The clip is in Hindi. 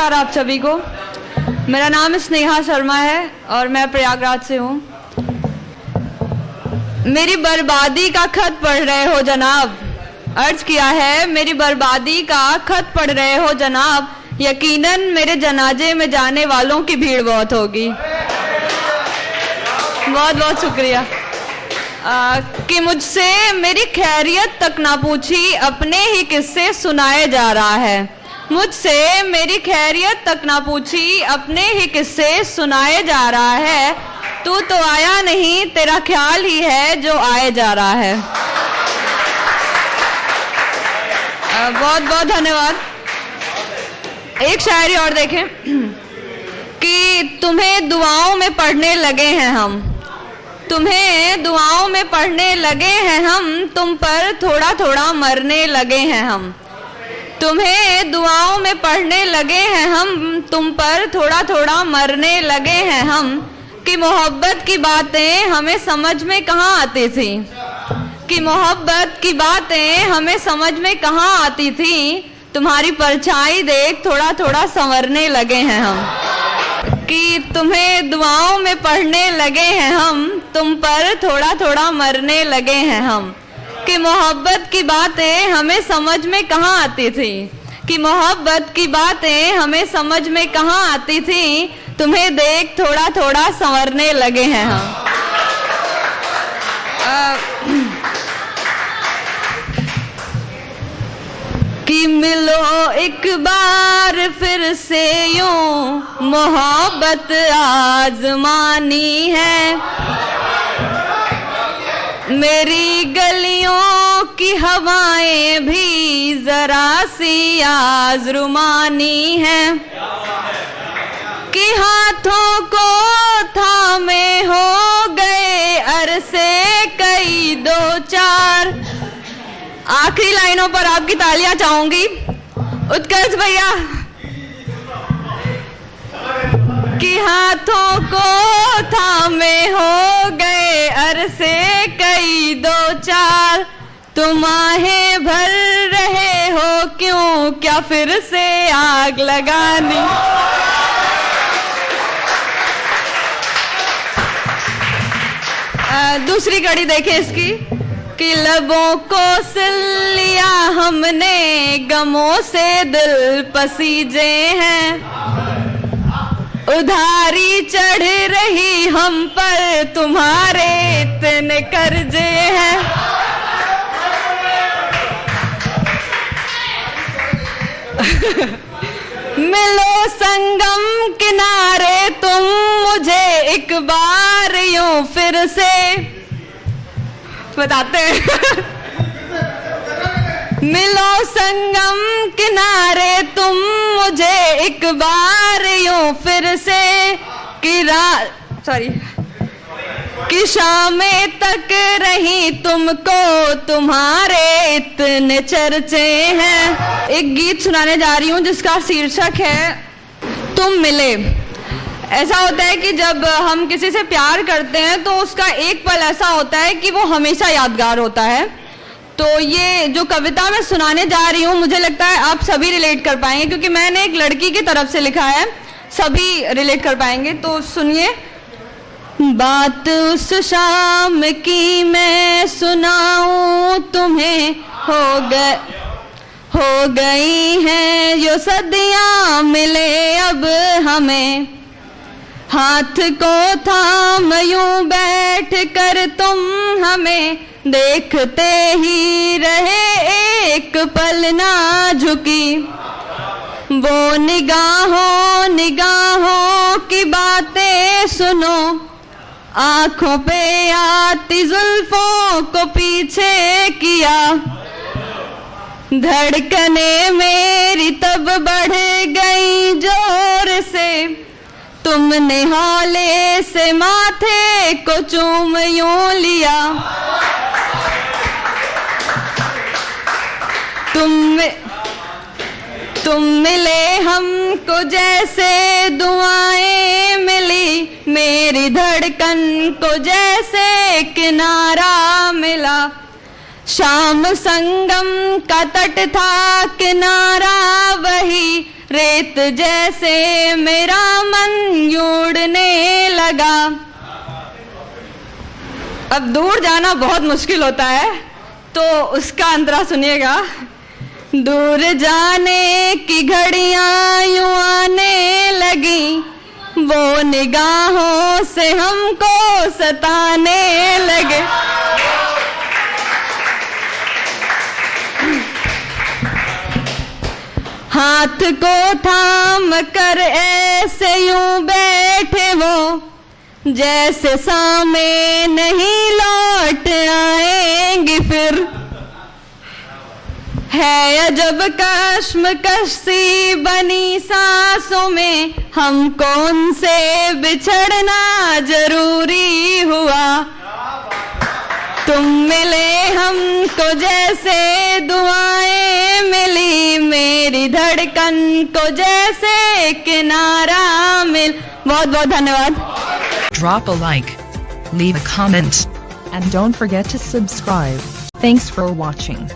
नमस्कार आप सभी को। मेरा नाम स्नेहा शर्मा है और मैं प्रयागराज से हूँ। मेरी बर्बादी का खत पढ़ रहे हो जनाब, अर्ज किया है मेरी बर्बादी का खत पढ़ रहे हो जनाब, यकीनन मेरे जनाजे में जाने वालों की भीड़ बहुत होगी। बहुत बहुत शुक्रिया। कि मुझसे मेरी खैरियत तक ना पूछी, अपने ही किस्से सुनाए जा रहा है। मुझसे मेरी खैरियत तक ना पूछी, अपने ही किस्से सुनाए जा रहा है। तू तो आया नहीं, तेरा ख्याल ही है जो आए जा रहा है। बहुत बहुत धन्यवाद। एक शायरी और देखें कि तुम्हें दुआओं में पढ़ने लगे हैं हम, तुम्हें दुआओं में पढ़ने लगे हैं हम, तुम पर थोड़ा थोड़ा मरने लगे हैं हम। तुम्हें दुआओं में पढ़ने लगे हैं हम, तुम पर थोड़ा थोड़ा मरने लगे हैं हम। कि मोहब्बत की बातें हमें समझ में कहाँ आती थी, कि मोहब्बत की बातें हमें समझ में कहाँ आती थी। तुम्हारी परछाई देख थोड़ा थोड़ा संवरने लगे हैं हम। कि तुम्हें दुआओं में पढ़ने लगे हैं हम, तुम पर थोड़ा थोड़ा मरने लगे हैं हम। कि मोहब्बत की बातें हमें समझ में कहाँ आती थी, कि मोहब्बत की बातें हमें समझ में कहाँ आती थी। तुम्हें देख थोड़ा थोड़ा संवरने लगे हैं हम। कि मिलो एक बार फिर से यूं, मोहब्बत आजमानी है। मेरी गलियों की हवाएं भी जरा सी आजमानी है। कि हाथों को थामे हो गए अरसे कई दो चार। आखिरी लाइनों पर आपकी तालियां चाहूंगी। उत्कर्ष भैया। कि हाथों को थामे हो गए अरसे कई दो चार। तुम आहें भर रहे हो क्यों, क्या फिर से आग लगानी। दूसरी कड़ी देखें इसकी। कि लबों को सिल लिया हमने, गमों से दिल पसीजे हैं। उधारी चढ़ रही हम पर, तुम्हारे इतने कर्जे हैं। मिलो संगम किनारे तुम मुझे एक बार यूं फिर से बताते हैं। मिलो संगम किनारे तुम मुझे एक बार यूं फिर से। कि शामें तक रही तुमको, तुम्हारे इतने चर्चे हैं। एक गीत सुनाने जा रही हूँ जिसका शीर्षक है तुम मिले। ऐसा होता है कि जब हम किसी से प्यार करते हैं तो उसका एक पल ऐसा होता है कि वो हमेशा यादगार होता है। तो ये जो कविता मैं सुनाने जा रही हूँ, मुझे लगता है आप सभी रिलेट कर पाएंगे, क्योंकि मैंने एक लड़की की तरफ से लिखा है, सभी रिलेट कर पाएंगे। तो सुनिए। बात उस शाम की मैं सुनाऊं तुम्हें, हो गई हैं जो सदियां, मिले अब हमें। हाथ को थाम यूं बैठ कर तुम हमें, देखते ही रहे एक पल ना झुकी। वो निगाहों की बातें सुनो, आंखों पे आती जुल्फों को पीछे किया। धड़कने मेरी तब बढ़ गई जोर से, तुमने हौले से माथे को चूम यूं लिया। तुम मिले हमको जैसे दुआएं मिली, मेरी धड़कन को जैसे किनारा मिला। शाम संगम का तट था किनारा वही, रेत जैसे मेरा मन उड़ने लगा। अब दूर जाना बहुत मुश्किल होता है, तो उसका अंतरा सुनिएगा। दूर जाने की घड़ियां यूं आने लगी, वो निगाहों से हमको सताने लगे। हाथ को थाम कर ऐसे यूं बैठे वो, जैसे सामने नहीं लौट आएंगी फिर। है अजब कश्मकश सी बनी सांसों में, हमको उनसे बिछड़ना जरूरी हुआ। तुम मिले हमको जैसे दुआएं मिली, मेरी धड़कन को जैसे किनारा मिल। बहुत बहुत धन्यवाद। Drop a like, leave a comment, and don't forget to subscribe. Thanks for watching.